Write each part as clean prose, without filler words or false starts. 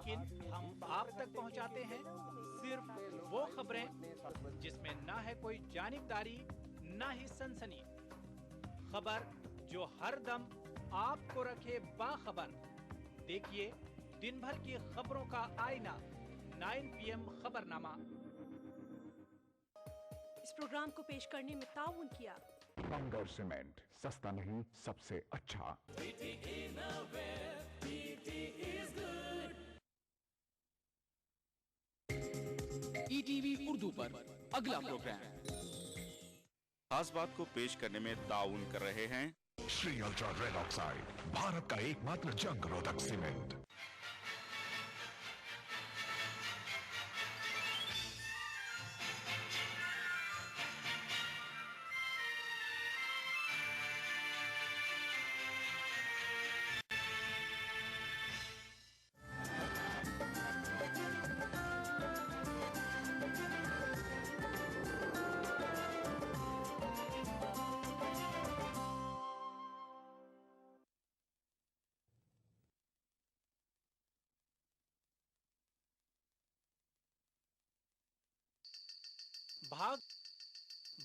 लेकिन हम आप तक पहुंचाते हैं सिर्फ वो खबरें जिसमें ना है कोई जानिबदारी, ना ही सनसनी। खबर जो हर दम आपको रखे बाखबर। देखिए दिन भर की खबरों का आईना, 9 PM खबरनामा। इस प्रोग्राम को पेश करने में ताउन किया बंगर सीमेंट, सस्ता नहीं सबसे अच्छा। ETV उर्दू पर अगला प्रोग्राम खास बात को पेश करने में ताउन कर रहे हैं Shri ultra red oxide, Bharat का एकमात्र जंग रोधक सीमेंट।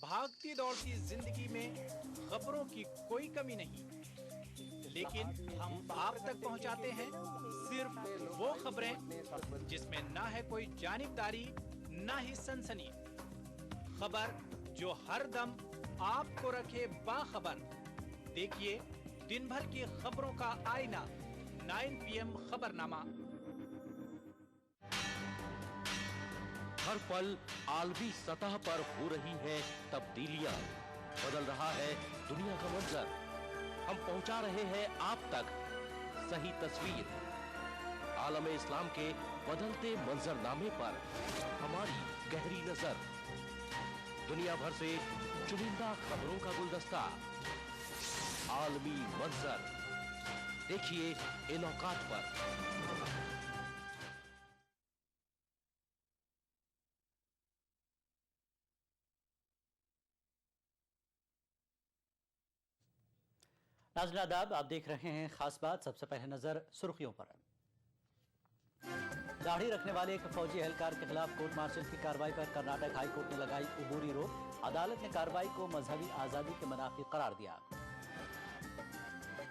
भागती दौड़ती जिंदगी में खबरों की कोई कमी नहीं, लेकिन हम आप तक पहुंचाते हैं सिर्फ वो खबरें जिसमें ना है कोई जानिबदारी, ना ही सनसनी। खबर जो हर दम आपको रखे बाखबर। देखिए दिन भर की खबरों का आईना, 9 PM खबरनामा। हर पल आलमी सतह पर हो रही है तब्दीलियां, बदल रहा है दुनिया का मंजर। हम पहुंचा रहे हैं आप तक सही तस्वीर। आलम इस्लाम के बदलते मंजरनामे पर हमारी गहरी नजर। दुनिया भर से चुनिंदा खबरों का गुलदस्ता, आलमी मंजर। देखिए इन औकात पर। नाज़रीन आदाब, आप देख रहे हैं खास बात। सबसे पहले नजर सुर्खियों पर। दाढ़ी रखने वाले एक फौजी एहलकार के खिलाफ कोर्ट मार्शल की कार्रवाई पर कर्नाटक हाई कोर्ट ने लगाई अबूरी रोक। अदालत ने कार्रवाई को मजहबी आजादी के मुनाफी करार दिया।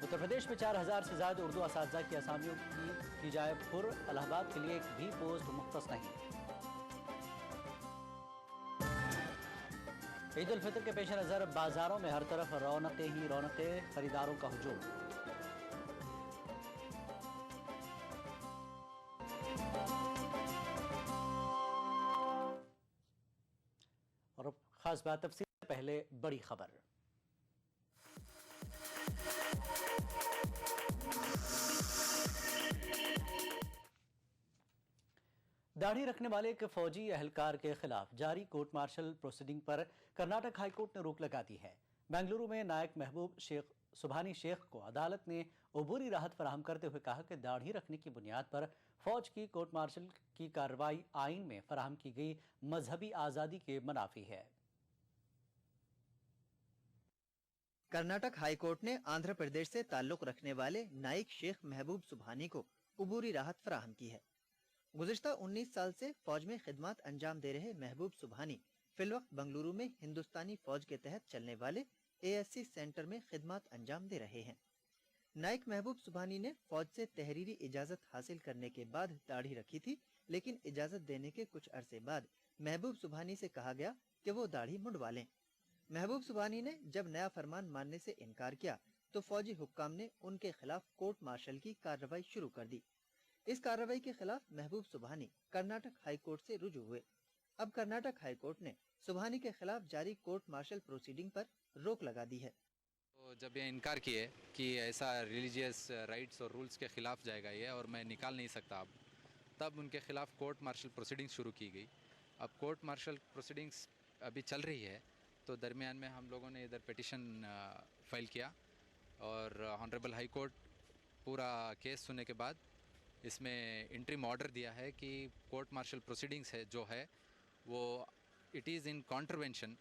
उत्तर प्रदेश में 4000 से ज्यादा उर्दू असातिज़ा की असामियों की जाए पुर। इलाहाबाद के लिए एक भी पोस्ट मुख्तस नहीं। ईद उल फितर के पेश नजर बाजारों में हर तरफ रौनकें ही रौनकें, खरीदारों का हुजूम। और खास बात तफसील से पहले बड़ी खबर। दाढ़ी रखने वाले एक फौजी एहलकार के खिलाफ जारी कोर्ट मार्शल प्रोसीडिंग पर कर्नाटक हाईकोर्ट ने रोक लगा दी है। बेंगलुरु में नायक महबूब शेख सुभानी शेख को अदालत ने अबूरी राहत फराहम करते हुए कहा कि दाढ़ी रखने की बुनियाद पर फौज की कोर्ट मार्शल की कार्रवाई आइन में फराहम की गई मजहबी आज़ादी के मुनाफी है। कर्नाटक हाईकोर्ट ने आंध्र प्रदेश से ताल्लुक रखने वाले नायक शेख महबूब सुभानी को अबूरी राहत फराहम की है। गुज़िश्ता 19 साल से फौज में खिदमत अंजाम दे रहे महबूब सुभानी फिलवक्त बंगलुरु में हिंदुस्तानी फौज के तहत चलने वाले ASC सेंटर में खिदमत अंजाम दे रहे हैं। नायक महबूब सुभानी ने फौज से तहरीरी इजाजत हासिल करने के बाद दाढ़ी रखी थी, लेकिन इजाजत देने के कुछ अरसे बाद महबूब सुभानी से कहा गया कि वो दाढ़ी मुंडवा लें। महबूब सुभानी ने जब नया फरमान मानने से इनकार किया तो फौजी हुक्काम ने उनके खिलाफ कोर्ट मार्शल की कार्रवाई शुरू कर दी। इस कार्रवाई के खिलाफ महबूब सुभानी कर्नाटक हाई कोर्ट से रुजू हुए। अब कर्नाटक हाई कोर्ट ने सुभानी के खिलाफ जारी कोर्ट मार्शल प्रोसीडिंग पर रोक लगा दी है। तो जब ये इनकार किए कि ऐसा रिलीजियस राइट्स और रूल्स के खिलाफ जाएगा ये और मैं निकाल नहीं सकता अब, तब उनके खिलाफ कोर्ट मार्शल प्रोसीडिंग्स शुरू की गई। अब कोर्ट मार्शल प्रोसीडिंग्स अभी चल रही है, तो दरमियान में हम लोगों ने इधर पिटिशन फाइल किया और ऑनरेबल हाई कोर्ट पूरा केस सुनने के बाद इसमें इंटरिम ऑर्डर दिया है कि कोर्ट मार्शल प्रोसीडिंग्स है जो है वो it is in contravention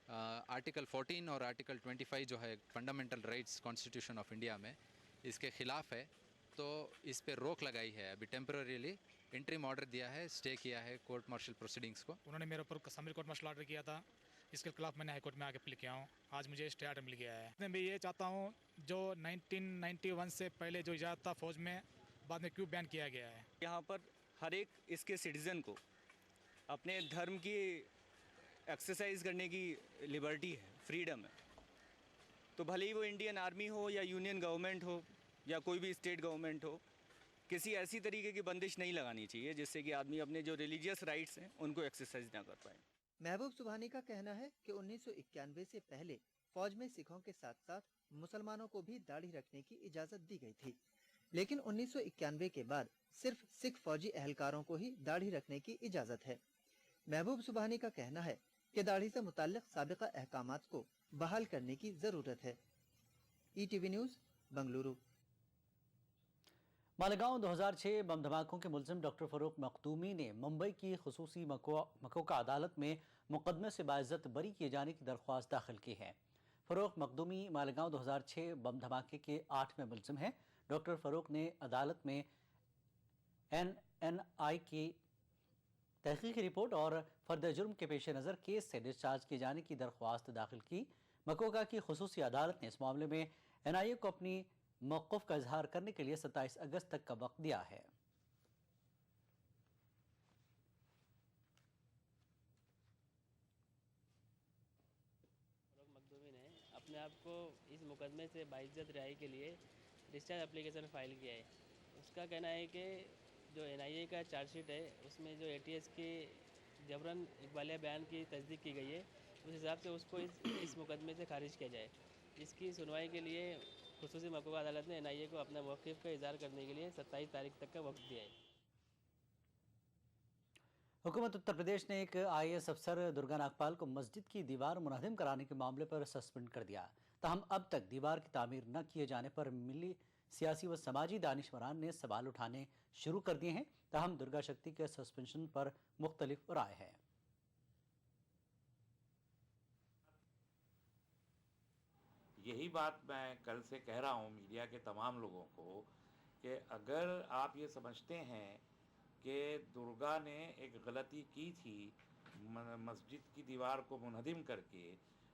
article 14 और आर्टिकल 25 जो है fundamental rights constitution of India में, इसके ख़िलाफ़ है तो इस पे रोक लगाई है, अभी टेम्पररीली इंटरिम ऑर्डर दिया है, स्टे किया है कोर्ट मार्शल प्रोसीडिंग्स को। उन्होंने मेरे ऊपर कश्मीर कोर्ट मार्शल ऑर्डर किया था, इसके खिलाफ मैंने हाईकोर्ट में आके अपील किया हूँ। आज मुझे स्टे ऑर्डर मिल गया है। मैं ये चाहता हूँ जो 1991 से पहले जो इजाज़त था फौज में, बाद में क्यों बैन किया गया है। यहाँ पर हर एक इसके सिटीज़न को अपने धर्म की एक्सरसाइज करने की लिबर्टी है, फ्रीडम है। तो भले ही वो इंडियन आर्मी हो या यूनियन गवर्नमेंट हो या कोई भी स्टेट गवर्नमेंट हो, किसी ऐसी तरीके की बंदिश नहीं लगानी चाहिए जिससे कि आदमी अपने जो रिलीजियस राइट्स हैं उनको एक्सरसाइज ना कर पाए। महबूब सुबहानी का कहना है कि 1991 से पहले फौज में सिखों के साथ साथ मुसलमानों को भी दाढ़ी रखने की इजाजत दी गई थी, लेकिन 1991 के बाद सिर्फ सिख फौजी एहलकारों को ही दाढ़ी रखने की इजाजत है। महबूब सुबहानी का कहना है कि दाढ़ी से मुताल्लिक साबिका अहकामात को बहाल करने की जरूरत है। ETV news Bengaluru. Malegaon 2006 bomb धमाकों के मुलजिम डॉक्टर फरूक मखदूमी ने मुंबई की खुसूसी मकोका अदालत में मुकदमे से बाइज्जत बरी किए जाने की दरख्वास्त दाखिल की है। फरूक मखदूमी मालेगांव 2006 बम धमाके के 8वें मुलजिम हैं। डॉक्टर फरूक ने अदालत में NNI की तहकीकी रिपोर्ट और फर्द जुर्म के पेश नज़र केस से डिस्चार्ज किए जाने की दरख्वास्त दाखिल की। मकोका की खुसूसी अदालत ने इस मामले में NIA को अपनी मौक़िफ़ का इजहार करने के लिए 27 अगस्त तक का वक्त दिया है। मखदूमी ने अपने आप को इस मुकदमे से बाइज्जत रिहाई के लिए डिस्चार्ज एप्लीकेशन फ़ाइल किया है। उसका कहना है कि जो NIA का चार्जशीट है उसमें जो ATS की जबरन इकबालिया बयान की तस्दीक की गई है, उस हिसाब से उसको इस मुकदमे से खारिज किया जाए। इसकी सुनवाई के लिए खुसूसी मकोका अदालत ने NIA को अपना मौक़िफ़ का इज़हार करने के लिए 27 तारीख तक का वक्त दिया है। हुकूमत उत्तर प्रदेश ने एक IAS अफसर दुर्गा नागपाल को मस्जिद की दीवार मुनहदिम कराने के मामले पर सस्पेंड कर दिया। ताहम अब तक दीवार की तामीर न किए जाने पर मिली सियासी व समाजी दानिशवरान ने सवाल उठाने शुरू कर दिए हैं। ताहम दुर्गा शक्ति के सस्पेंशन पर मुख्तलिफ राय है। यही बात मैं कल से कह रहा हूँ मीडिया के तमाम लोगों को कि अगर आप ये समझते हैं कि दुर्गा ने एक गलती की थी मस्जिद की दीवार को मुनहदिम करके,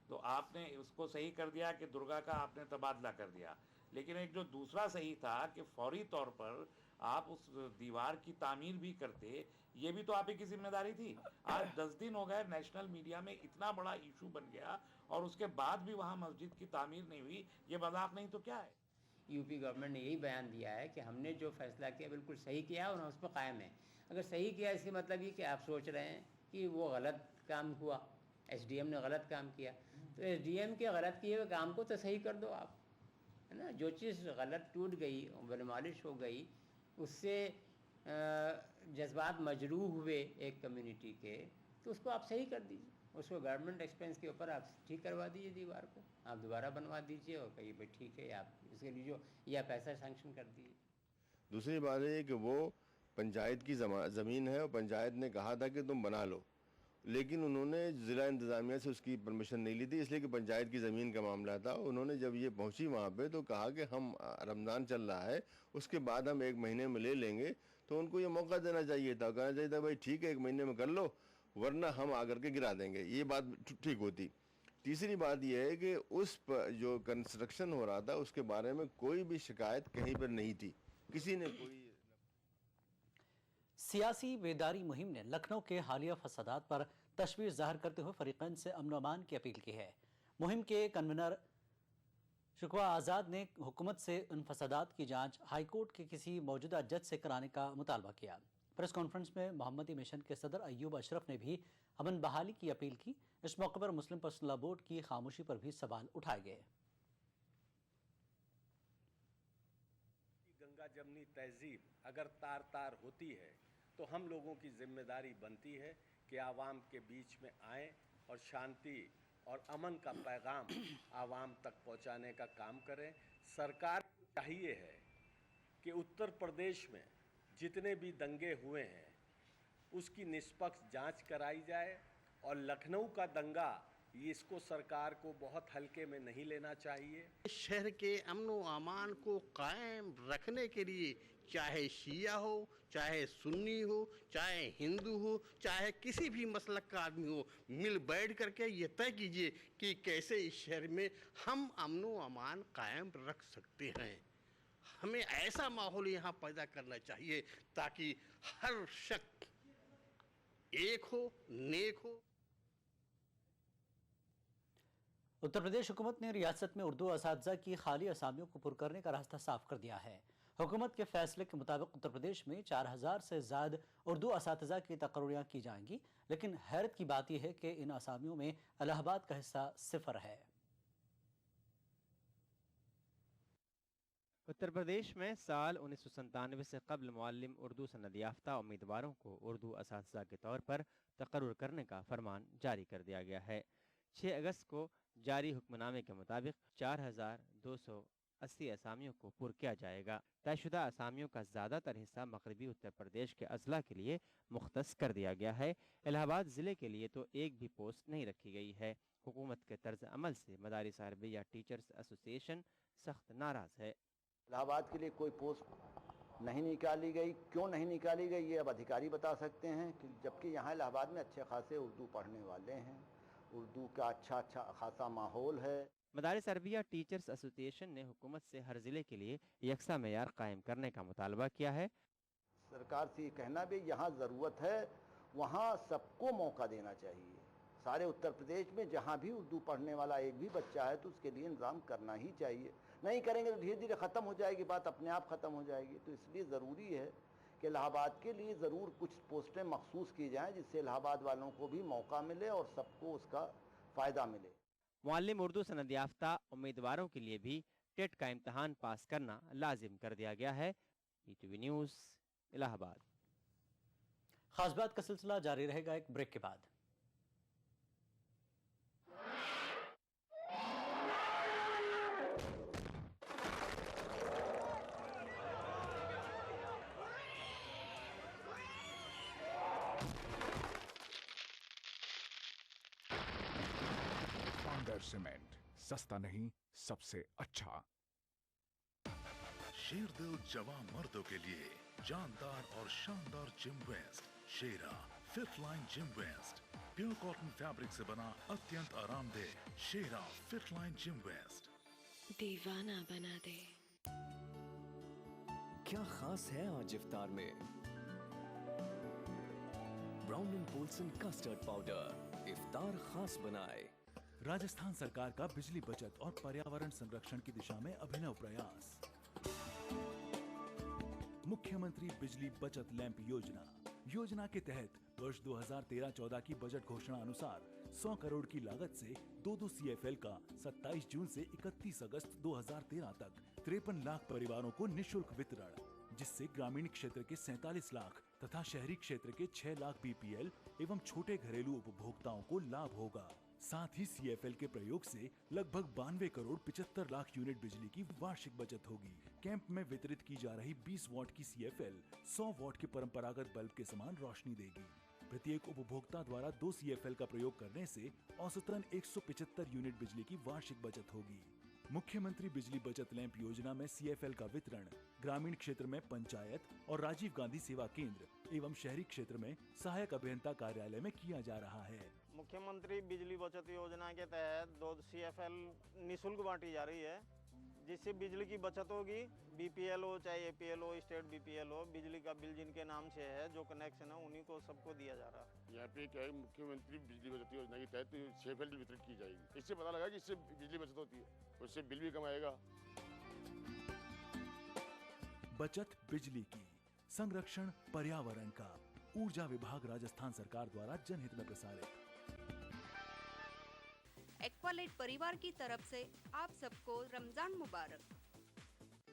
तो आपने उसको सही कर दिया कि दुर्गा का आपने तबादला कर दिया। लेकिन एक जो दूसरा सही था कि फौरी तौर पर आप उस दीवार की तामीर भी करते, ये भी तो आप ही की जिम्मेदारी थी। आज 10 दिन हो गए, नेशनल मीडिया में इतना बड़ा इशू बन गया और उसके बाद भी वहाँ मस्जिद की तामीर नहीं हुई। ये मजाक नहीं तो क्या है। यूपी गवर्नमेंट ने यही बयान दिया है कि हमने जो फैसला किया बिल्कुल सही किया और हम उस पर कायम है। अगर सही किया इसके मतलब ये कि आप सोच रहे हैं कि वो गलत काम हुआ, SDM ने गलत काम किया, तो SDM के गलत किए हुए काम को तो सही कर दो आप, है ना। जो चीज़ गलत टूट गई, बनमालिश हो गई, उससे जज्बात मजरूह हुए एक कम्युनिटी के, तो उसको आप सही कर दीजिए। उसको गवर्नमेंट एक्सपेंस के ऊपर आप ठीक करवा दीजिए, दीवार को आप दोबारा बनवा दीजिए और कहिए भाई ठीक है, आप इसके लिए जो या पैसा सैंक्शन कर दीजिए। दूसरी बात है कि वो पंचायत की ज़मीन है और पंचायत ने कहा था कि तुम बना लो, लेकिन उन्होंने ज़िला इंतज़ामिया से उसकी परमिशन नहीं ली थी, इसलिए कि पंचायत की ज़मीन का मामला था। उन्होंने जब ये पहुंची वहाँ पे तो कहा कि हम रमज़ान चल रहा है, उसके बाद हम 1 महीने में ले लेंगे। तो उनको ये मौका देना चाहिए था, कहना चाहिए था भाई ठीक है 1 महीने में कर लो, वरना हम आकर के गिरा देंगे। ये बात ठीक होती। तीसरी बात यह है कि उस पर जो कंस्ट्रक्शन हो रहा था उसके बारे में कोई भी शिकायत कहीं पर नहीं थी, किसी ने कोई। सियासी बेदारी मुहिम ने लखनऊ के हालिया फसादात पर तशवीश जाहिर करते हुए फरीकैन से अमन अमान की अपील की है। मुहिम के कन्वीनर शुकवा आज़ाद ने हुकूमत से उन फसादात की जांच हाईकोर्ट के किसी मौजूदा जज से कराने का मुतालबा किया। प्रेस कॉन्फ्रेंस में मोहम्मदी मिशन के सदर अयूब अशरफ ने भी अमन बहाली की अपील की। इस मौके पर मुस्लिम पर्सनल लॉ बोर्ड की खामोशी पर भी सवाल उठाए गए। गंगा जमनी तहजीब अगर तार तार होती है तो हम लोगों की जिम्मेदारी बनती है कि आवाम के बीच में आएँ और शांति और अमन का पैगाम आवाम तक पहुंचाने का काम करें। सरकार को चाहिए है कि उत्तर प्रदेश में जितने भी दंगे हुए हैं उसकी निष्पक्ष जांच कराई जाए और लखनऊ का दंगा इसको सरकार को बहुत हल्के में नहीं लेना चाहिए। शहर के अमन व अमान को कायम रखने के लिए चाहे शिया हो, चाहे सुन्नी हो, चाहे हिंदू हो, चाहे किसी भी मसलक का आदमी हो, मिल बैठ करके ये तय कीजिए कि कैसे इस शहर में हम अमन व अमान कायम रख सकते हैं। हमें ऐसा माहौल यहाँ पैदा करना चाहिए ताकि हर शख्स एक हो, नेक हो। उत्तर प्रदेश हुकूमत ने रियासत में उर्दू असातिज़ा की खाली असामियों को पुर करने का रास्ता साफ कर दिया है। हुकूमत के फैसले के मुताबिक उत्तर प्रदेश में 4000 से ज़्यादा उर्दू असातिज़ा की तकर्रियाँ की जाएंगी, लेकिन हैरत की बात यह है कि इन असामियों में इलाहाबाद का हिस्सा 0 है। उत्तर प्रदेश में साल 1997 से कबल मुअल्लिम उर्दू सनद याफ्ता उम्मीदवारों को उर्दू असातिज़ा के तौर पर तकर्रुर करने का फरमान जारी कर दिया गया है। 6 अगस्त को जारी हुक्मनामे के मुताबिक 4280 असामियों को पुर किया जाएगा। तयशुदा असामियों का ज़्यादातर हिस्सा मगरबी उत्तर प्रदेश के अजला के लिए मुख्तस कर दिया गया है। इलाहाबाद ज़िले के लिए तो एक भी पोस्ट नहीं रखी गई है। हुकूमत के तर्ज अमल से मदारिस अरबिया टीचर्स एसोसिएशन सख्त नाराज़ है। इलाहाबाद के लिए कोई पोस्ट नहीं निकाली गई, क्यों नहीं निकाली गई ये अब अधिकारी बता सकते हैं, कि जबकि यहाँ इलाहाबाद में अच्छे खासे उर्दू पढ़ने वाले हैं, उर्दू का अच्छा खासा माहौल है। मदारिस अरबिया टीचर्स एसोसिएशन ने हुकूमत से हर ज़िले के लिए यकसा मेयार कायम करने का मुतालबा किया है। सरकार से ये कहना भी यहाँ ज़रूरत है, वहाँ सबको मौका देना चाहिए। सारे उत्तर प्रदेश में जहाँ भी उर्दू पढ़ने वाला एक भी बच्चा है तो उसके लिए इंतज़ाम करना ही चाहिए। नहीं करेंगे तो धीरे धीरे ख़त्म हो जाएगी, बात अपने आप ख़त्म हो जाएगी। तो इसलिए ज़रूरी है कि इलाहाबाद के लिए ज़रूर कुछ पोस्टें मखसूस की जाएं, जिससे इलाहाबाद वालों को भी मौका मिले और सबको उसका फ़ायदा मिले। मुअल्लिम उर्दू सनद याफ्ता उम्मीदवारों के लिए भी टेट का इम्तहान पास करना लाजिम कर दिया गया है। ETV news Allahabad. खास बात का सिलसिला जारी रहेगा एक ब्रेक के बाद। सीमेंट सस्ता नहीं सबसे अच्छा। शेरदिल जवान मर्दों के लिए जानदार और शानदार gym vest, Shera fit line gym vest, pure cotton fabric से बना अत्यंत आरामदेह Shera fit line gym vest दीवाना बना दे। क्या खास है आज इफ्तार में? Brown and Polson custard powder इफ्तार खास बनाए। राजस्थान सरकार का बिजली बचत और पर्यावरण संरक्षण की दिशा में अभिनव प्रयास। मुख्यमंत्री बिजली बचत लैंप योजना के तहत वर्ष 2013-14 की बजट घोषणा अनुसार 100 करोड़ की लागत से 2 CFL का 27 जून से 31 अगस्त 2013 तक 53 लाख परिवारों को निःशुल्क वितरण, जिससे ग्रामीण क्षेत्र के 47 लाख तथा शहरी क्षेत्र के 6 लाख BPL एवं छोटे घरेलू उपभोक्ताओं को लाभ होगा। साथ ही CFL के प्रयोग से लगभग 92 करोड़ 75 लाख यूनिट बिजली की वार्षिक बचत होगी। कैंप में वितरित की जा रही 20 वॉट की CFL 100 वॉट के परंपरागत बल्ब के समान रोशनी देगी। प्रत्येक उपभोक्ता द्वारा 2 CFL का प्रयोग करने से औसतन 175 यूनिट बिजली की वार्षिक बचत होगी। मुख्यमंत्री बिजली बचत लैंप योजना में CFL का वितरण ग्रामीण क्षेत्र में पंचायत और राजीव गांधी सेवा केंद्र एवं शहरी क्षेत्र में सहायक अभियंता कार्यालय में किया जा रहा है। मुख्यमंत्री बिजली बचत योजना के तहत 2 CFL निःशुल्क बांटी जा रही है, जिससे बिजली की बचत होगी। BPL हो चाहे APL हो, स्टेट BPL हो, बिजली का बिल जिनके नाम से है, जो कनेक्शन है, उन्हीं को सबको दिया जा रहा है। यहाँ पे क्या है, मुख्यमंत्री बिजली बचत योजना के तहत CFL वितरित की जाएगी। इससे पता लगा कि इससे बिजली बचत होती है, उससे बिल भी कम आएगा। बचत बिजली की, संरक्षण पर्यावरण का, ऊर्जा विभाग राजस्थान सरकार द्वारा जनहित में प्रसारित। एक्वालाइट परिवार की तरफ से आप सबको रमजान मुबारक।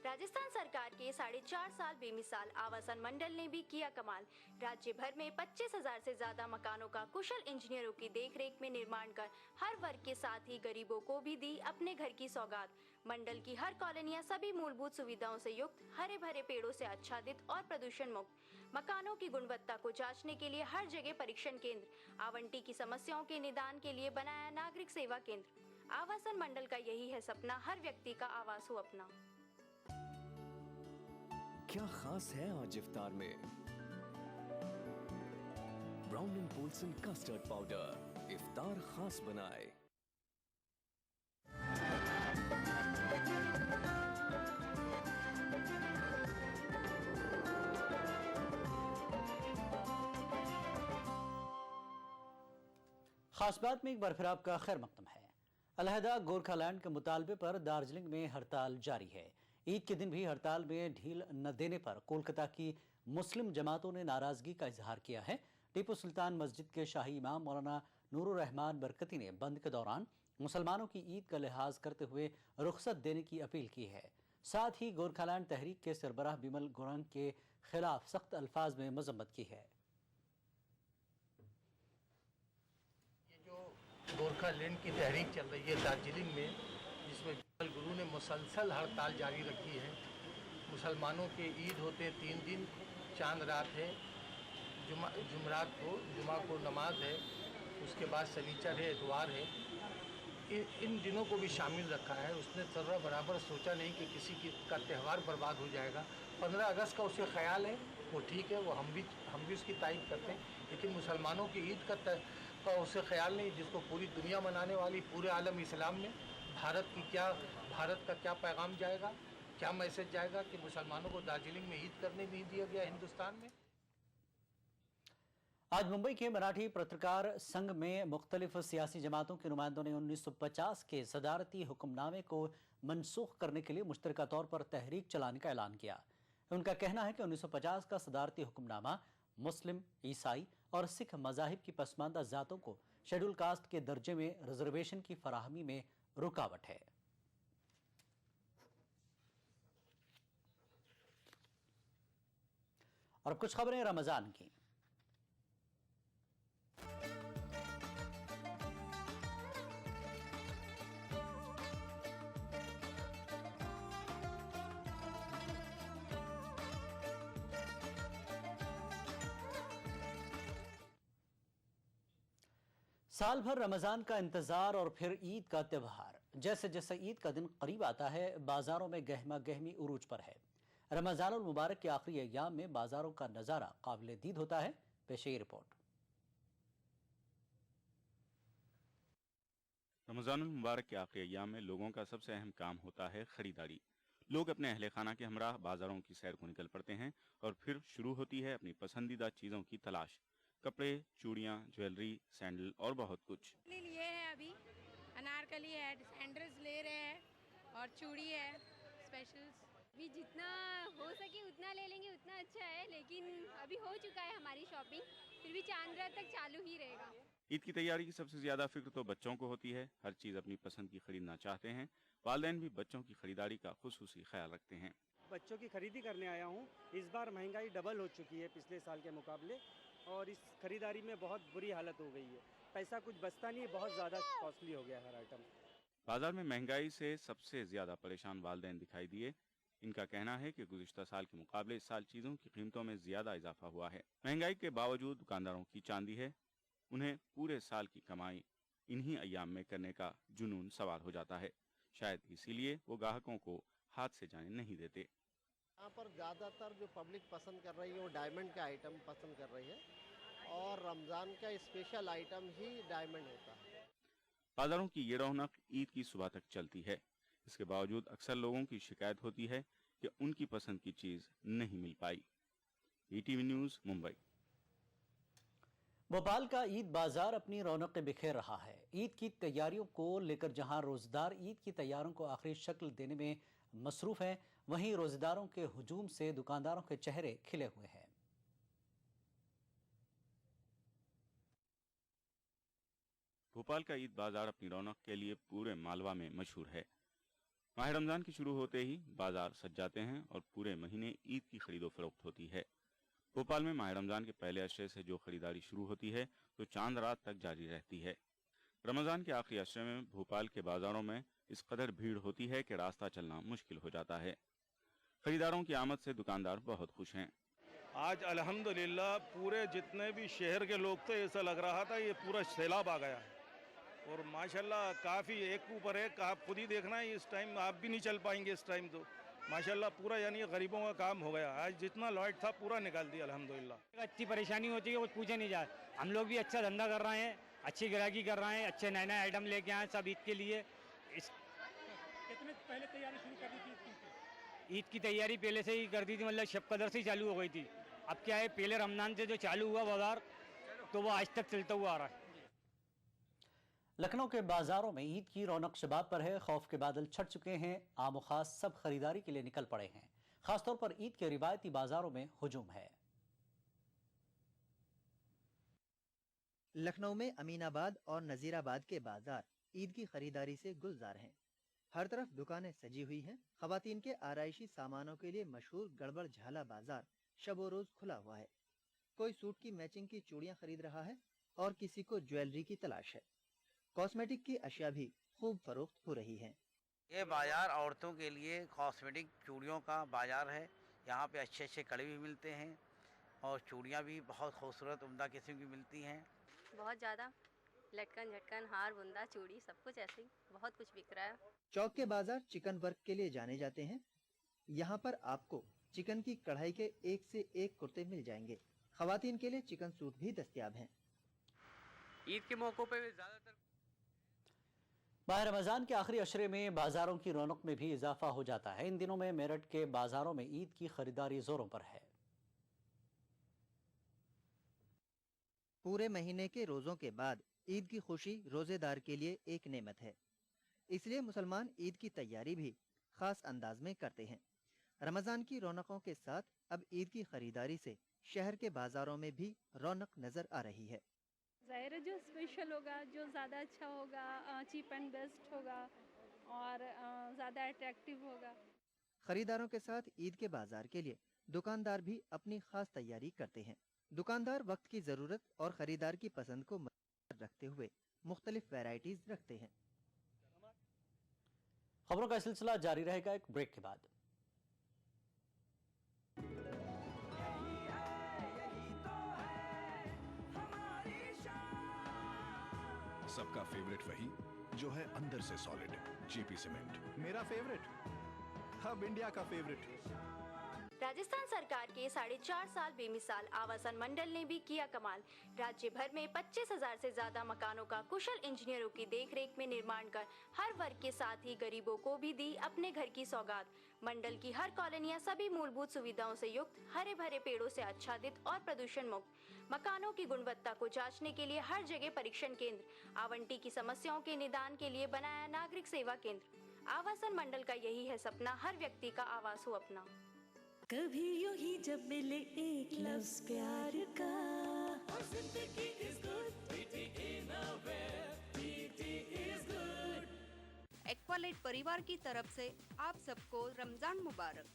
राजस्थान सरकार के 4.5 साल बेमिसाल आवासन मंडल ने भी किया कमाल। राज्य भर में 25,000 से ज्यादा मकानों का कुशल इंजीनियरों की देखरेख में निर्माण कर हर वर्ग के साथ ही गरीबों को भी दी अपने घर की सौगात। मंडल की हर कॉलोनियां सभी मूलभूत सुविधाओं से युक्त, हरे भरे पेड़ों से आच्छादित और प्रदूषण मुक्त। मकानों की गुणवत्ता को जांचने के लिए हर जगह परीक्षण केंद्र, आवंटी की समस्याओं के निदान के लिए बनाया नागरिक सेवा केंद्र। आवासन मंडल का यही है सपना, हर व्यक्ति का आवास हो अपना। क्या खास है आज इफ्तार में? Brown and Polson custard powder इफ्तार खास बनाए। खास बात में एक बार फिर आपका खैर मकदम है। अलहदा गोरखालैंड के मुतालबे पर दार्जिलिंग में हड़ताल जारी है। ईद के दिन भी हड़ताल में ढील न देने पर कोलकाता की मुस्लिम जमातों ने नाराजगी का इजहार किया है। टीपू सुल्तान मस्जिद के शाही इमाम मौलाना नूरुर रहमान बरकती ने बंद के दौरान मुसलमानों की ईद का लिहाज करते हुए रुखसत देने की अपील की है। साथ ही गोरखालैंड तहरीक के सरबराह बिमल गुरंग के खिलाफ सख्त अल्फाज में मजम्मत की है। गोरखालैंड की तहरीक चल रही है दार्जिलिंग में, जिसमें बिमल गुरु ने मुसलसल हड़ताल जारी रखी है। मुसलमानों के ईद होते 3 दिन, चांद रात है, जुमरात को जुमा को नमाज है, उसके बाद शनीचर है, इतवार है। इन दिनों को भी शामिल रखा है। उसने जर्रा बराबर सोचा नहीं कि किसी का त्यौहार बर्बाद हो जाएगा। 15 अगस्त का उसे ख्याल है, वो ठीक है, वो हम भी उसकी तारीफ करते हैं, लेकिन मुसलमानों की ईद का उसे ख्याल नहीं, जिसको पूरी दुनिया मनाने वाली, पूरे आलम इस्लाम में भारत का क्या पैगाम जाएगा, क्या मैसेज जाएगा कि मुसलमानों को दार्जिलिंग में ईद करने नहीं दिया गया हिंदुस्तान में। आज मुंबई के मराठी पत्रकार संघ में मुख्तलिफ सियासी जमातों के नुमाइंदों ने 1950 के सदारती हुक्मनामे को मनसूख करने के लिए मुश्तरका तौर पर तहरीक चलाने का ऐलान किया। उनका कहना है कि 1950 का सदारती हुक्मनामा मुस्लिम, ईसाई और सिख मजाहिब की पसमानदा जातों को शेड्यूल कास्ट के दर्जे में रिजर्वेशन की फराहमी में रुकावट है। और कुछ खबरें रमजान की। साल भर रमजान का इंतजार और फिर ईद का त्यौहार। जैसे जैसे ईद का दिन करीब आता है, बाजारों में गहमा गहमी उरूज पर है। रमजानुल मुबारक के आखिरी अय्याम में बाजारों का नजारा काबिल दीद होता है। पेश ये रिपोर्ट। रमजानुल मुबारक के आखिरी अय्याम में लोगों का सबसे अहम काम होता है खरीदारी। लोग अपने अहले खाना के हमराह बाजारों की सैर को निकल पड़ते हैं और फिर शुरू होती है अपनी पसंदीदा चीज़ों की तलाश। कपड़े, चूड़ियाँ, ज्वेलरी, सैंडल और बहुत कुछ लिए हैं। अभी अनारकली है, सैंडल्स ले रहे हैं और चूड़ी है स्पेशल्स। अभी जितना हो सके उतना ले लेंगे, उतना अच्छा है, लेकिन अभी हो चुका है हमारी शॉपिंग, फिर भी चांद रात तक चालू ही रहेगा। ईद की तैयारी की सबसे ज्यादा फिक्र तो बच्चों को होती है। हर चीज़ अपनी पसंद की खरीदना चाहते हैं। वालिदैन भी बच्चों की खरीदारी का खुसूसी ख्याल रखते हैं। बच्चों की खरीदी करने आया हूँ। इस बार महंगाई डबल हो चुकी है पिछले साल के मुकाबले, और इस खरीदारी में बहुत बुरी हालत हो गई है। पैसा कुछ बचता नहीं है, बहुत ज़्यादा कॉस्टली हो गया हर आइटम। बाजार में महंगाई से सबसे ज्यादा परेशान वालिदैन दिखाई दिए। इनका कहना है कि गुज़िश्ता साल के मुकाबले इस साल चीज़ों की कीमतों में ज्यादा इजाफा हुआ है। महंगाई के बावजूद दुकानदारों की चांदी है। उन्हें पूरे साल की कमाई इन्हीं अय्याम में करने का जुनून सवार हो जाता है। शायद इसीलिए वो ग्राहकों को हाथ से जाने नहीं देते। यहाँ पर ज़्यादातर जो पब्लिक पसंद कर रही है वो डायमंड का आइटम पसंद कर रही है, और रमज़ान का स्पेशल आइटम ही डायमंड होता है। बाजारों की ये रौनक ईद की सुबह तक चलती है। इसके बावजूद अक्सर लोगों की शिकायत होती है कि उनकी पसंद की चीज़ नहीं मिल पाई। ETV news, Mumbai. भोपाल का ईद बाजार अपनी रौनक बिखेर रहा है। ईद की तैयारियों को लेकर जहां रोजेदार ईद की तैयारियों को आखिरी शक्ल देने में मसरूफ हैं, वहीं रोजेदारों के हुजूम से दुकानदारों के चेहरे खिले हुए हैं। भोपाल का ईद बाजार अपनी रौनक के लिए पूरे मालवा में मशहूर है। माह रमजान की शुरू होते ही बाजार सज जाते हैं और पूरे महीने ईद की खरीदो फरोख्त होती है। भोपाल में माह रमजान के पहले अशरे से जो खरीदारी शुरू होती है तो चांद रात तक जारी रहती है। रमजान के आखिरी अशरे में भोपाल के बाजारों में इस कदर भीड़ होती है कि रास्ता चलना मुश्किल हो जाता है। खरीदारों की आमद से दुकानदार बहुत खुश हैं। आज अल्हम्दुलिल्लाह पूरे जितने भी शहर के लोग थे, ऐसा लग रहा था ये पूरा सैलाब आ गया है और माशाल्लाह काफ़ी एक ऊपर एक। आप खुद ही देखना है, इस टाइम आप भी नहीं चल पाएंगे इस टाइम तो माशाल्लाह पूरा यानी गरीबों का काम हो गया। आज जितना लॉट था पूरा निकाल दिया अल्हम्दुलिल्लाह। अच्छी परेशानी होती है, कुछ पूछे नहीं जाए। हम लोग भी अच्छा धंधा कर रहे हैं, अच्छी ग्राहकी कर रहे हैं, अच्छे नए नए आइटम लेके आए सब ईद के लिए। कितने पहले तैयारी शुरू कर दी थी ईद की तैयारी पहले से ही कर दी थी, मतलब शब कदर से ही चालू हो गई थी। अब क्या है, पहले रमजान से जो चालू हुआ बाजार तो वो आज तक चलता हुआ आ रहा है। लखनऊ के बाजारों में ईद की रौनक शबाब पर है। खौफ के बादल छट चुके हैं, आम खास सब खरीदारी के लिए निकल पड़े हैं। खासतौर पर ईद के रिवायती बाजारों में हुजूम है। लखनऊ में अमीनाबाद और नजीराबाद के बाजार ईद की खरीदारी से गुलजार हैं। हर तरफ दुकानें सजी हुई हैं। खवातीन के आराइशी सामानों के लिए मशहूर गड़बड़ झाला बाजार शबो रोज खुला हुआ है। कोई सूट की मैचिंग की चूड़ियां खरीद रहा है और किसी को ज्वेलरी की तलाश है। कॉस्मेटिक की अशिया भी खूब फरोख्त हो रही हैं। ये बाजार औरतों के लिए कॉस्मेटिक चूड़ियों का बाजार है। यहाँ पे अच्छे अच्छे कड़े भी मिलते हैं और चूड़ियाँ भी बहुत खूबसूरत उम्दा किस्म की मिलती हैं। बहुत ज़्यादा लटकन झटकन हार बुंदा चूड़ी सब कुछ ऐसे ही बहुत कुछ बिक रहा है। चौक के बाजार चिकन वर्क के लिए जाने जाते हैं। यहाँ पर आपको चिकन की कढ़ाई के एक से एक कुर्ते मिल जाएंगे। खवातीन के लिए चिकन सूट भी दस्तयाब हैं। ईद के मौकों पे ज़्यादातर माह रमज़ान के आखिरी अशरे में बाजारों की रौनक में भी इजाफा हो जाता है। इन दिनों में मेरठ के बाजारों में ईद की खरीदारी जोरों पर है। पूरे महीने के रोज़ों के बाद ईद की खुशी रोजेदार के लिए एक नेमत है। इसलिए मुसलमान ईद की तैयारी भी खास अंदाज में करते हैं। रमज़ान की रौनकों के साथ अब ईद की खरीदारी से शहर के बाजारों में भी रौनक नजर आ रही है। ज़ाहिर है जो स्पेशल होगा, जो ज़्यादा अच्छा होगा, चीप एंड बेस्ट होगा और ज़्यादा अट्रैक्टिव होगा। खरीदारों के साथ ईद के बाजार के लिए दुकानदार भी अपनी खास तैयारी करते हैं। दुकानदार वक्त की ज़रूरत और खरीदार की पसंद को मद्देनजर रखते हुए मुख्तलिफ वैरायटीज रखते हैं। खबरों का सिलसिला जारी रहेगा एक ब्रेक के बाद। सबका फेवरेट वही जो है अंदर से सॉलिड, जेपी सीमेंट। मेरा फेवरेट, अब इंडिया का फेवरेट। राजस्थान सरकार के 4.5 साल बेमिसाल आवासन मंडल ने भी किया कमाल। राज्य भर में 25,000 से ज्यादा मकानों का कुशल इंजीनियरों की देखरेख में निर्माण कर हर वर्ग के साथ ही गरीबों को भी दी अपने घर की सौगात। मंडल की हर कॉलोनियां सभी मूलभूत सुविधाओं से युक्त, हरे भरे पेड़ों से आच्छादित और प्रदूषण मुक्त। मकानों की गुणवत्ता को जांचने के लिए हर जगह परीक्षण केंद्र, आवंटी की समस्याओं के निदान के लिए बनाया नागरिक सेवा केंद्र। आवासन मंडल का यही है सपना, हर व्यक्ति का आवास हो अपना। कभी यूं ही जब मिले एक लफ्ज प्यार का, जिंदगी is good, PT Innerwear, PT is good। Aqualite परिवार की तरफ से आप सबको रमजान मुबारक।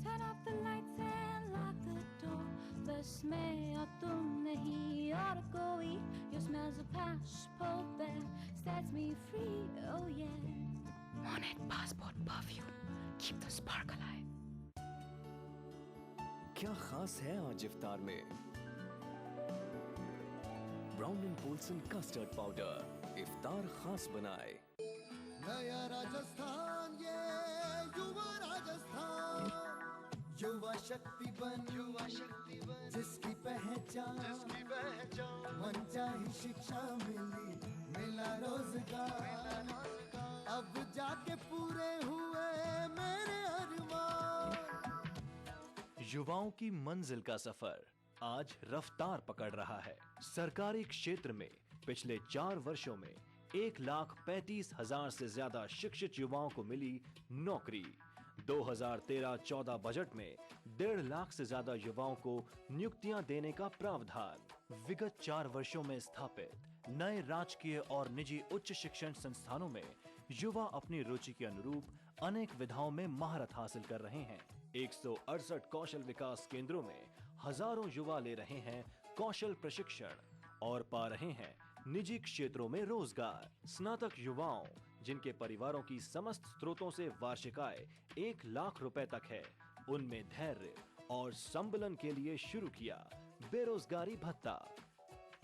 Turn off the lights and lock the door, बस मैं और तुम नहीं और कोई। Your smells of passport bag sets me free, oh yeah। Monet passport perfume, keep the spark alive। क्या खास है आज इफ्तार में? Brown and Polson custard powder इफ्तार खास बनाए। नया राजस्थान, ये युवा राजस्थान, युवा शक्ति बन, जिसकी पहचान मन चाही शिक्षा मिली, मिला रोजगार, अब जाके पूरे हुए मेरे अरमान। युवाओं की मंजिल का सफर आज रफ्तार पकड़ रहा है। सरकारी क्षेत्र में पिछले 4 वर्षों में 1,35,000 से ज्यादा शिक्षित युवाओं को मिली नौकरी। 2013-14 बजट में 1.5 लाख से ज्यादा युवाओं को नियुक्तियां देने का प्रावधान। विगत 4 वर्षों में स्थापित नए राजकीय और निजी उच्च शिक्षण संस्थानों में युवा अपनी रुचि के अनुरूप अनेक विधाओं में महारत हासिल कर रहे हैं। 168 कौशल विकास केंद्रों में हजारों युवा ले रहे हैं कौशल प्रशिक्षण और पा रहे हैं निजी क्षेत्रों में रोजगार। स्नातक युवाओं जिनके परिवारों की समस्त स्रोतों से वार्षिक आय 1 लाख रुपए तक है, उनमें धैर्य और संबलन के लिए शुरू किया बेरोजगारी भत्ता।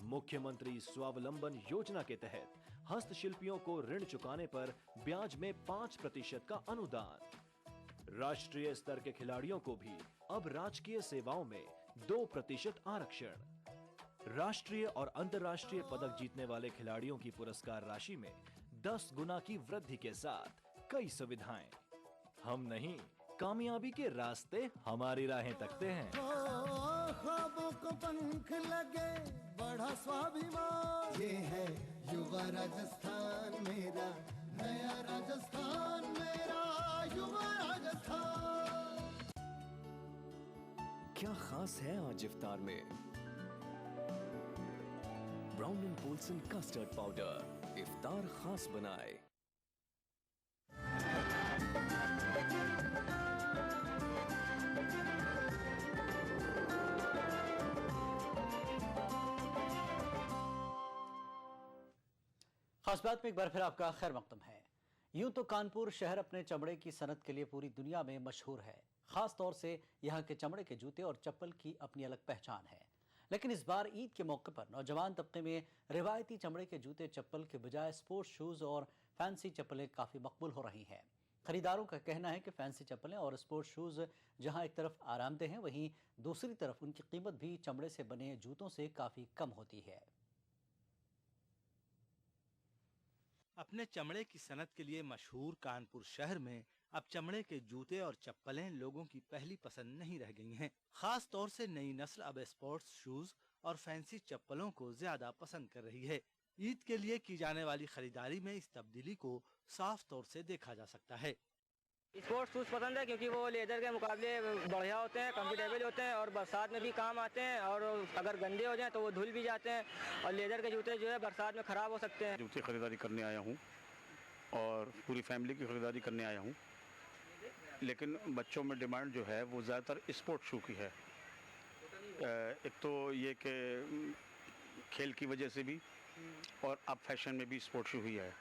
मुख्यमंत्री स्वावलंबन योजना के तहत हस्तशिल्पियों को ऋण चुकाने पर ब्याज में 5% का अनुदान। राष्ट्रीय स्तर के खिलाड़ियों को भी अब राजकीय सेवाओं में 2% आरक्षण। राष्ट्रीय और अंतर्राष्ट्रीय पदक जीतने वाले खिलाड़ियों की पुरस्कार राशि में 10 गुना की वृद्धि के साथ कई सुविधाएं। हम नहीं, कामयाबी के रास्ते हमारी राहें तकते हैं। ख्वाबों को पंख लगे, बढ़ा स्वाभिमान, ये है युवा राजस्थान मेरा, नया राजस्थान मेरा, युवा राजस्थान। क्या खास है आज इफ्तार में? Brown and Polson custard powder इफ्तार खास बनाए। खास बात में एक बार फिर आपका खैर मकदम है। यूं तो कानपुर शहर अपने चमड़े की सनत के लिए पूरी दुनिया में मशहूर है। खास तौर से यहाँ के चमड़े के जूते और चप्पल की अपनी अलग पहचान है। लेकिन इस बार ईद के मौके पर नौजवान तबके में रिवायती चमड़े के जूते चप्पल के बजाय स्पोर्ट्स शूज़ और फैंसी चप्पलें काफ़ी मकबूल हो रही हैं। खरीदारों का कहना है कि फैंसी चप्पलें और स्पोर्ट्स शूज़ जहां एक तरफ आरामदेह हैं, वहीं दूसरी तरफ उनकी कीमत भी चमड़े से बने जूतों से काफ़ी कम होती है। अपने चमड़े की सनत के लिए मशहूर कानपुर शहर में अब चमड़े के जूते और चप्पलें लोगों की पहली पसंद नहीं रह गई हैं। खास तौर से नई नस्ल अब स्पोर्ट्स शूज और फैंसी चप्पलों को ज्यादा पसंद कर रही है। ईद के लिए की जाने वाली खरीदारी में इस तब्दीली को साफ तौर से देखा जा सकता है। स्पोर्ट्स शूज़ पसंद है क्योंकि वो लेदर के मुकाबले बढ़िया होते हैं, कंफर्टेबल होते हैं और बरसात में भी काम आते हैं, और अगर गंदे हो जाएं तो वो धुल भी जाते हैं। और लेदर के जूते जो है बरसात में ख़राब हो सकते हैं। जूते खरीदारी करने आया हूँ और पूरी फैमिली की खरीदारी करने आया हूँ, लेकिन बच्चों में डिमांड जो है वो ज़्यादातर स्पोर्ट शू की है। एक तो ये कि खेल की वजह से भी, और अब फैशन में भी स्पोर्ट शू ही है।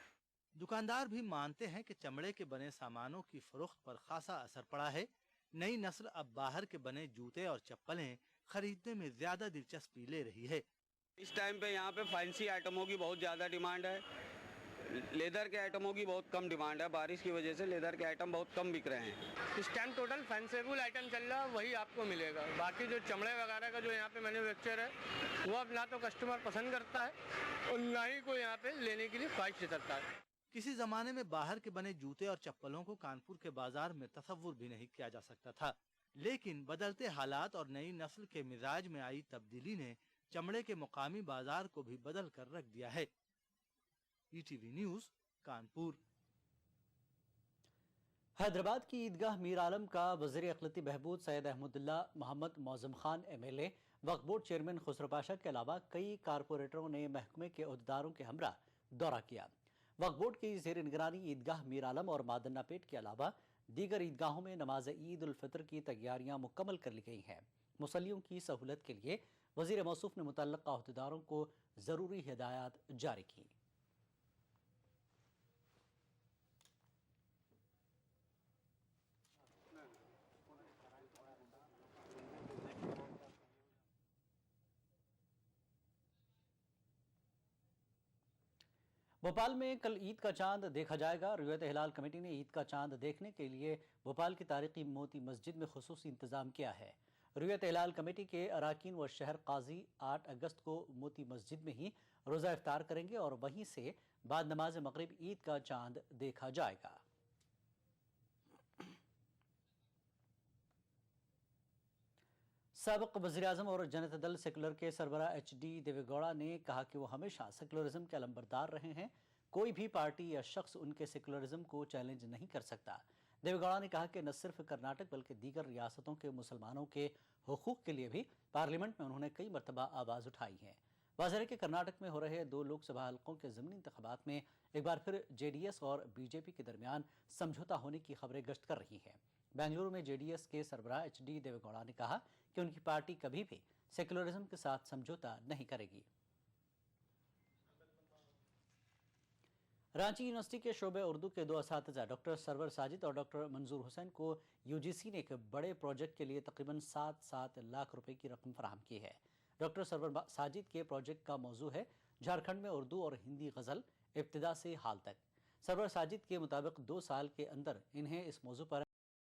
दुकानदार भी मानते हैं कि चमड़े के बने सामानों की फरोख्त पर खासा असर पड़ा है। नई नस्ल अब बाहर के बने जूते और चप्पलें खरीदने में ज्यादा दिलचस्पी ले रही है। इस टाइम पे यहाँ पे फैंसी आइटमों की बहुत ज़्यादा डिमांड है, लेदर के आइटमों की बहुत कम डिमांड है। बारिश की वजह से लेदर के आइटम बहुत कम बिक रहे हैं। इस टाइम टोटल फैंसेबल आइटम चल रहा है, वही आपको मिलेगा। बाकी जो चमड़े वगैरह का जो यहाँ पे मैन्युफैक्चर है वो अब ना तो कस्टमर पसंद करता है और ना ही कोई यहाँ पे लेने के लिए ख्वाहिश जताता है। किसी जमाने में बाहर के बने जूते और चप्पलों को कानपुर के बाजार में तसव्वुर भी नहीं किया जा सकता था, लेकिन बदलते हालात और नई नस्ल के मिजाज में आई तब्दीली ने चमड़े के मुकामी बाजार को भी बदल कर रख दिया है। ETV news, Kanpur. हैदराबाद की ईदगाह मीर आलम का वज़ीर अक़लियती बहबूद सैयद अहमदुल्लाह मोहम्मद मौज़म खान MLA, वक्फ बोर्ड चेयरमैन खुसरो पाशा के अलावा कई कारपोरेटरों ने महकमे के अहदेदारों के हमरा दौरा किया। वक्फ बोर्ड की ज़ेर निगरानी ईदगाह मीर आलम और मादन्ना पेट के अलावा दीगर ईदगाहों में नमाज ईद उल फितर की तैयारियां मुकम्मल कर ली गई हैं। मुसल्लियों की सहूलत के लिए वज़ीर मौसूफ ने मुतल्लिक़ा अहदेदारों को ज़रूरी हिदायत जारी की। भोपाल में कल ईद का चांद देखा जाएगा। रुयत हिलाल कमेटी ने ईद का चांद देखने के लिए भोपाल की तारीखी मोती मस्जिद में खुसूसी इंतजाम किया है। रुयत हिलाल कमेटी के अराकीन व शहर काजी 8 अगस्त को मोती मस्जिद में ही रोज़ा इफ्तार करेंगे और वहीं से बाद नमाज मगरिब ईद का चांद देखा जाएगा। साबिक़ वज़ीर-ए-आज़म और जनता दल सेकुलर के सरबराह HD देवेगौड़ा ने कहा कि वो हमेशा सेकुलरिज्म के अलंबरदार रहे हैं। कोई भी पार्टी या शख्स उनके सेकुलरिज्म को चैलेंज नहीं कर सकता। देवेगौड़ा ने कहा कि न सिर्फ कर्नाटक बल्कि दीगर रियासतों के मुसलमानों के हुकूक़ के लिए भी पार्लियामेंट में उन्होंने कई मरतबा आवाज़ उठाई है। वाज़ेह है कि कर्नाटक में हो रहे 2 लोकसभा हलकों के ज़मीनी इंतख़ाबात में एक बार फिर JDS और BJP के दरमियान समझौता होने की खबरें गश्त कर रही हैं। बेंगलुरु में JDS के सरबराह HD देवेगौड़ा ने कहा कि उनकी पार्टी कभी भी सेकुलरिज्म के साथ समझौता नहीं करेगी। रांची यूनिवर्सिटी के शोबे उर्दू के 2 असातिज़ा डॉक्टर सरवर साजिद और डॉक्टर मंजूर हुसैन को यूजीसी ने एक बड़े प्रोजेक्ट के लिए तकरीबन 7 लाख रुपए की रकम फराहम की है। डॉक्टर सरवर साजिद के प्रोजेक्ट का मौजू है झारखंड में उर्दू और हिंदी गज़ल इब्तिदा से हाल तक। सरवर साजिद के मुताबिक 2 साल के अंदर इन्हें इस मौजू पर